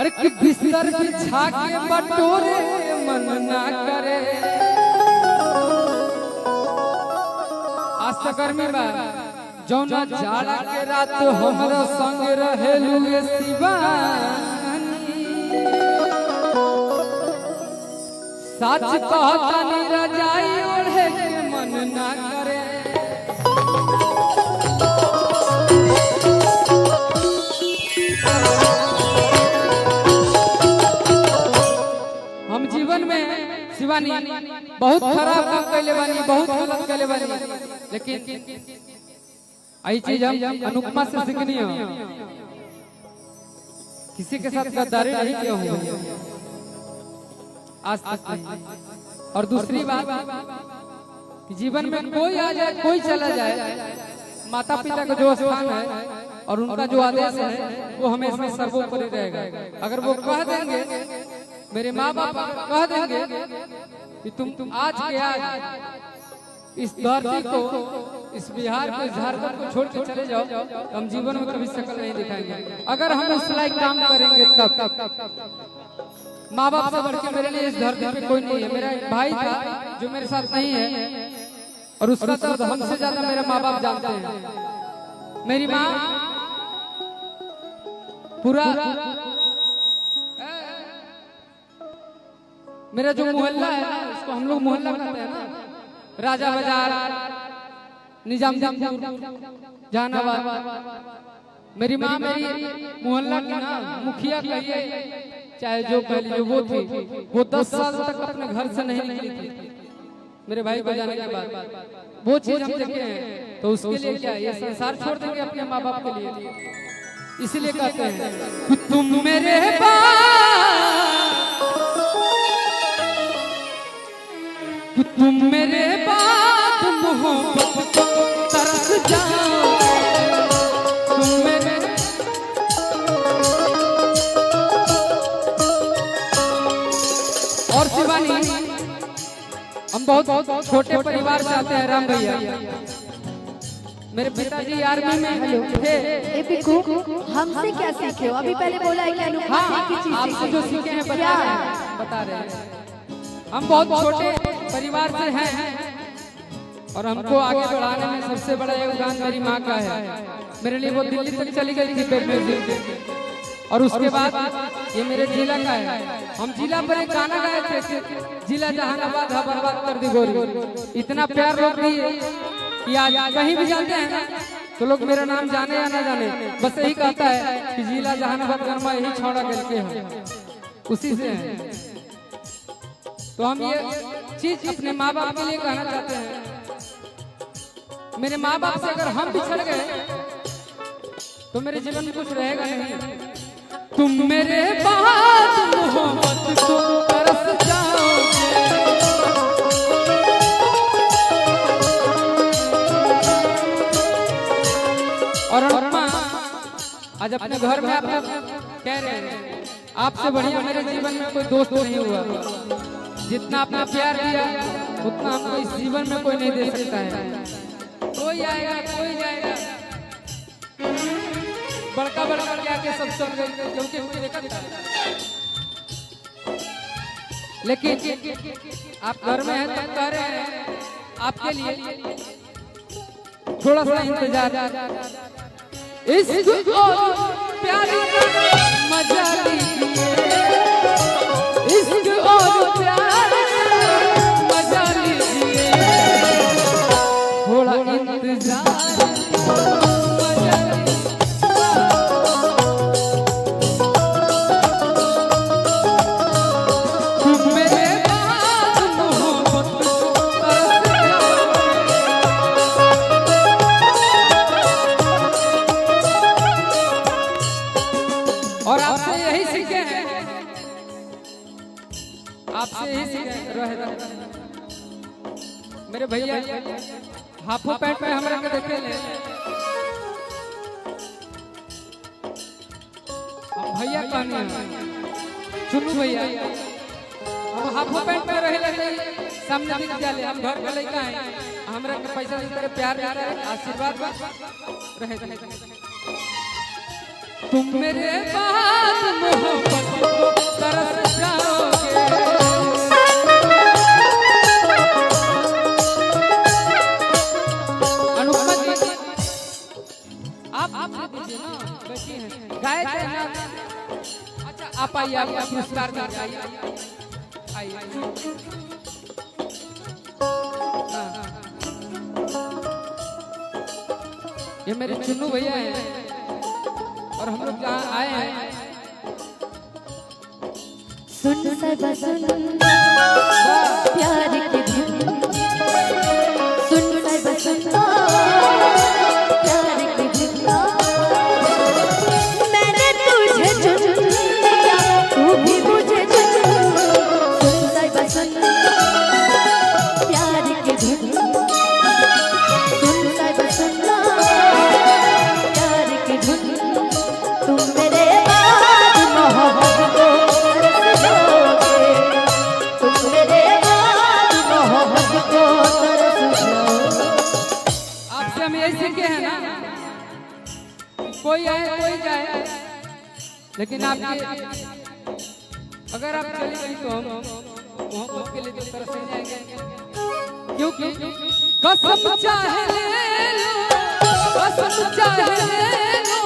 अरे कि बिस्तर बिछा के बटोरे मन ना करे। आज तक गर्मी बा जौना जाड़ा के रात हमरा संग रहेलू रे शिवानी। सच कहता नी रजाई ओढ़े के मन ना करे। हम जीवन में शिवानी बहुत खराब काम कैले बानी, बहुत गलत कैले बानी, लेकिन आई चीज हम अनुपमा से सीखनी हो। किसी के साथ गद्दारी नहीं किया हूँ आज तक नहीं। और दूसरी बात कि जीवन में कोई आ जाए कोई चला जाए, माता पिता का जो स्थान है और उनका जो आदेश है वो हमेशा सर्वोपरि रहेगा। अगर वो कह देंगे, मेरे माँ बाप कह देंगे कि तुम आज के आज इस धरती को, इस बिहार को, इस झारखंड को छोड़ के चले जाओ, तो हम जीवन में कभी शक्ल नहीं दिखाएंगे। अगर हम इस लायक काम करेंगे तब। माँ बाप से बढ़ के मेरे लिए इस धरती पे कोई नहीं है। मेरा एक भाई था जो मेरे साथ नहीं है और उसका दर्द हमसे ज्यादा मेरे माँ बाप जानते हैं। मेरी माँ पूरा मेरा जो मोहल्ला है ना, इसको हम लोग मोहल्ला कहते हैं ना, राजा बाजार, निजामपुर, जहानाबाद। मेरी माँ मेरी मोहल्ला की ना मुखिया कहिए चाहे जो कह लीजिए वो थी। वो 10 साल तक अपने घर से नहीं निकली थी मेरे भाई को जाने के बाद। वो चीज हम देखे हैं तो उसके लिए क्या ये संसार छोड़ देंगे अपने माँ बाप के लिए। इसीलिए कहते हैं कि तुम मेरे तुम मेरे बाद मोहब्बत को तरस जाओ। तुम मेरे और शिवानी हम बहुत छोटे परिवार से आते हैं। राम भैया मेरे पिताजी आर्मी में थे। हमसे क्या सीखे हो? अभी पहले बोला है कि अनुपमा की चीज आपसे जो सीखे हैं बता रहे हैं। हम बहुत छोटे परिवार से हैं और हमको आगे बढ़ाने में सबसे बड़ा योगदान मेरी माँ का है। मेरे लिए वो दिल्ली तक चली गई थी पेट में, और उसके बाद ये मेरे जिला का है। हम जिला पर एक गाना गाए थे, जिला जहानाबाद बर्बाद कर दी गोरी। इतना प्यार लोग दिए कि आज कहीं भी जाते हैं तो लोग मेरा नाम जाने या ना जाने, बस यही कहता है कि जिला जहानाबाद गरमा यही छोड़ा करके है, उसी से है। तो हम ये चीज अपने माँ बाप के लिए कहना चाहते हैं। मेरे माँ बाप से अगर हम बिछड़ गए तो मेरे जीवन में कुछ रहेगा नहीं। तुम मेरे बाद मोहब्बत को तरस जाओगे। और माँ आज अपने घर में आप कह रहे हैं आपसे बढ़िया मेरे जीवन में कोई दोस्त नहीं हुआ। जितना आपने प्यार दिया उतना हमको इस जीवन में कोई नहीं दे सकता है। कोई आएगा कोई जाएगा, बड़का बड़का क्या के सब क्योंकि लेकिन आप घर में हैं तो कह रहे हैं आपके लिए थोड़ा सा इंतजार। इश्क और प्यार मजा लीजिए, इश्क और प्यार मजा लीजिए, थोड़ा इंतजार मजा लीजिए। तुम मेरे बाद मोहब्बत को तरस जाओगे। और आपसे यही सीखे हैं, आपसे यही सीखे मेरे भैया हाफो पैंट में हमरा के देखे ले। भैया कहने चुन्नू भैया हम हाफो पैंट में रहे लगे सामने दिख जाले। हम घर के लइका है, हमरा के पैसा दे के प्यार देता है, आशीर्वाद रहे। तुम मेरे बाद मोहब्बत को तरस जाओगे। अनुपमा जी आप दीजिए ना, बैठी हैं गाय थे ना। अच्छा आप आइए, आप पुरस्कार करके आइए। ये मेरे चुन्नू भैया हैं और हम लोग जहाँ आए हैं। सुन सब सुन प्यार की धुन, सुन सब सुन प्यार की धुन। मैंने तुझे चुन लिया, तू भी मुझे चुन। सुन सब सुन प्यार की धुन, सुन सब सुन प्यार की धुन। तुम मेरे बाद मोहब्बत को तरस जाओगे, तुम मेरे बाद मोहब्बत को तरस जाओगे। आपसे हम यही सीखे हैं ना, कोई आए कोई जाए, लेकिन आपके अगर आप चली गई तो हम मोहब्बत के लिए तो तरस जाएंगे। क्योंकि कसम चाहे ले लो, कसम चाहे ले लो,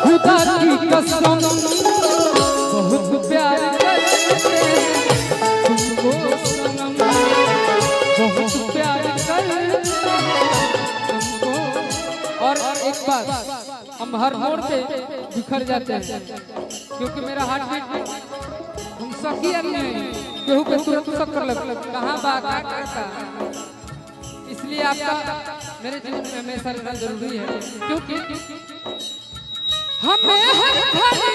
खुदा की कसम बहुत प्यार करते हैं तुमको सनम, बहुत प्यार करते हैं तुमको। और एक बात, हम हर मोड़ पे बिखर जाते हैं क्योंकि मेरा हार्ट बीट हम सखी नहीं, केहू के तुरंत शक्कर लग कहाँ बात करता। इसलिए आपका मेरे जीवन में हमेशा रहना जरूरी है, क्योंकि हमें हर घड़ी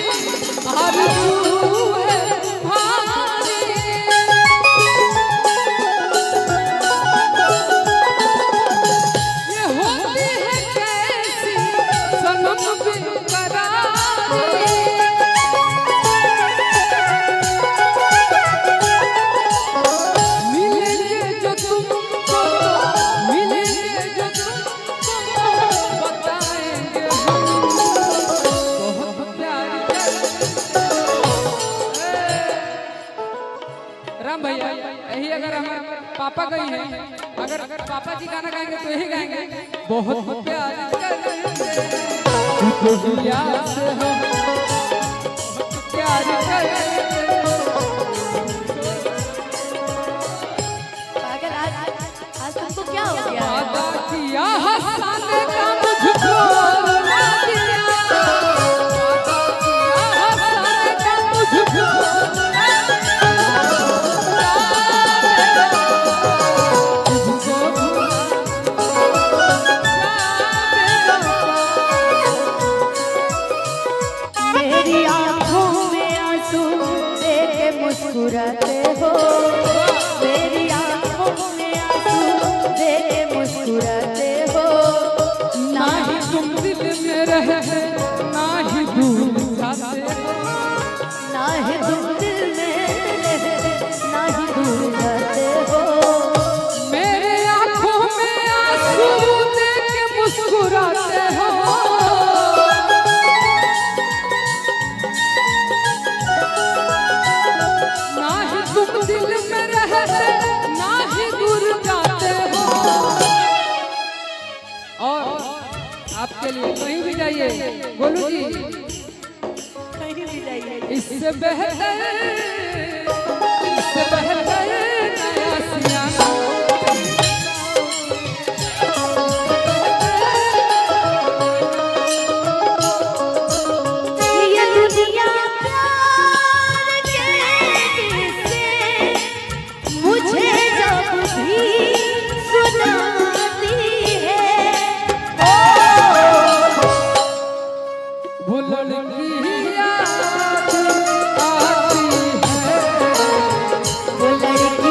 आरज़ू है तुम्हारी। ये होती है कैसी सनम बेकरारी। मिलेंगे जो तुमको, मिलेंगे जो तुमको, बताएंगे हम बहुत प्यार करते हैं। राम भैया यही अगर हमारे पापा गई है, अगर पापा जी गाना गाएंगे तो यही गाएंगे, बहुत प्यार करते हैं दुनिया से हम, बहुत प्यार करते हैं। पागल आज तुमको क्या हो गया? वादा किया हंसाने का मुझको रुला दिया, वादा किया हंसाने का मुझको रुला मेरी आँखों में आंसू देख के मुस्कुराते हो, मेरी आँखों में आंसू देख के मुस्कुराते हो। ना ही तुम दिल में रहते, ना ही दूर जाते हो, ना ही तुम दिल में रहते, ना ही दूर जाते हो। मेरे आँखों में आंसू देख के मुस्कुराते हो। ना ही तुम दिल में रहते, ना ही दूर जाते हो। और आपके लिए कहीं भी जाइए गोलू जी, कहीं भी जाइए, इससे बेहतर, इससे बेहतर नया सियाना। ये दुनिया प्यार के किस्से मुझे जब भी सुनाती है। वो लड़की याद आती है, वो लड़की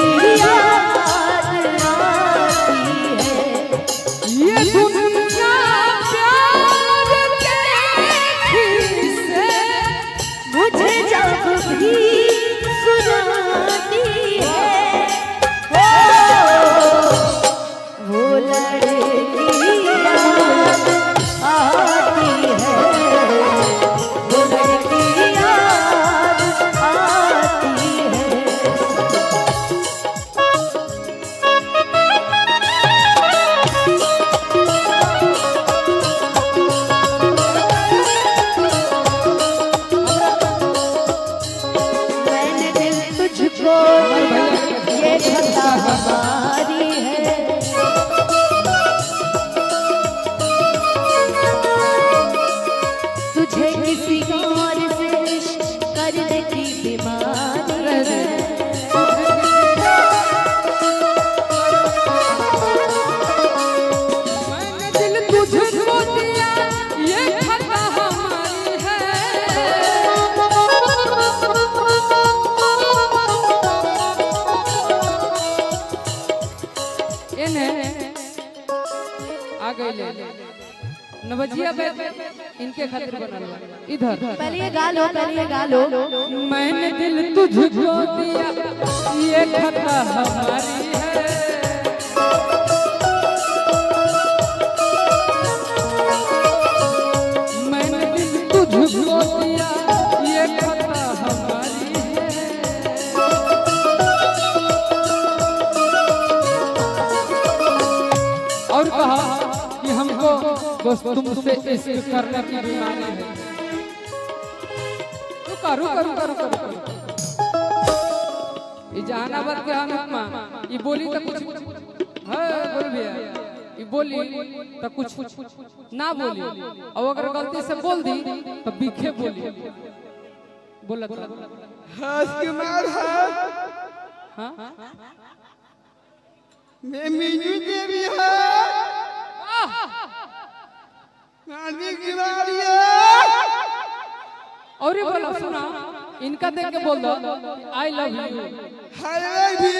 ले नवजिया बैठ इनके खातिर बनल बा। इधर पहले ये गा लो, पहले ये गा लो। मैंने दिल तुझको दिया ये खता हमारी है। मैंने दिल तुझको दिया ये खता हमारी है। और कहा कि हमको बस तुमसे इश्क करने की बीमारी है। रुका रुका रुका रुका रुका ये जहानाबाद के हनुमा ये बोली तो कुछ है बोल भैया ये बोली तो कुछ ना बोली और अगर गलती से बोल दी तो बीखे बोली बोला राजकुमार है हाँ मैं मीनू देवी है राजकुमारी है। और ये बोला सुना इनका देख के बोल दो आई लव यू हाय भी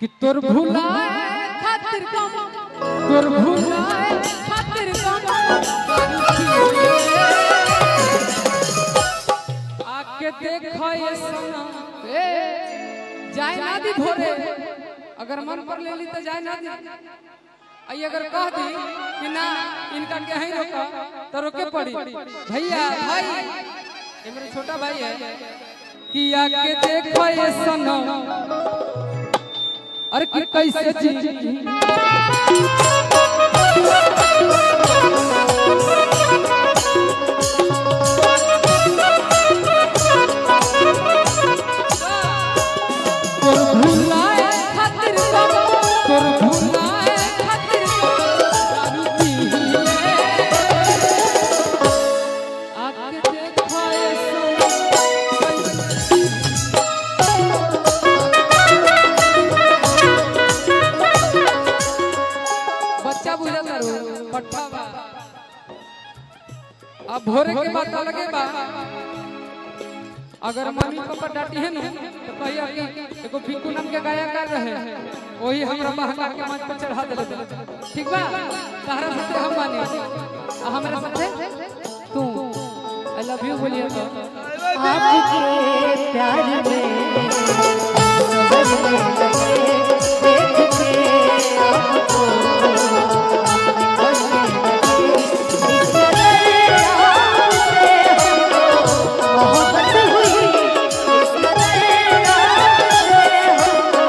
कि तोर भुलाए खातिर कम तोर भुलाए खातिर कम आके देखो ये सनम ए जाए ना दी भोरे अगर मन पर ले ली तो जाए ना दी आई अगर कह दी कि ना इनका के ही रोका तो रोके पड़ी भैया भाई ये मेरा छोटा भाई है कि आके देखो ये सनम अरे कि कैसे जी तोर भुलाए खातिर कम तोर भुलाए खातिर कम दारू पी आके देखो ये बच्चा बुझा करो पट्टा बा अब भोरे के बात अलगे बा अगर मम्मी पापा डांटी है ना तो कहिया कि एगो बिक्कू नाम के गायकार रहे वही हमरा बहका के मंच पर चढ़ा देले ठीक बा तहरा साथे हम बानी आ हमरा साथे तू आई लव यू बोलिए तो आपके प्यार में बजने लगे देख के आपको बजने लगे इस कदर आपसे हमको मोहब्बत हुई इस कदर आपसे हमको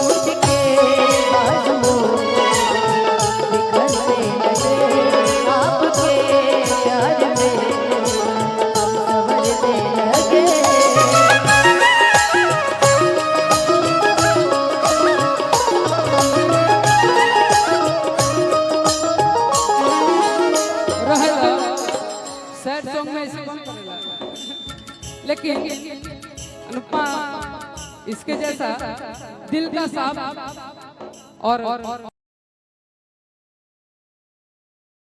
उठ के बाजुओं बिखरने लगे आपके प्यार में संवरने लगे। रहेला सैड सॉन्ग में ऐसे कौन करेला लेकिन अनुपमा इसके जैसा दिल का साफ और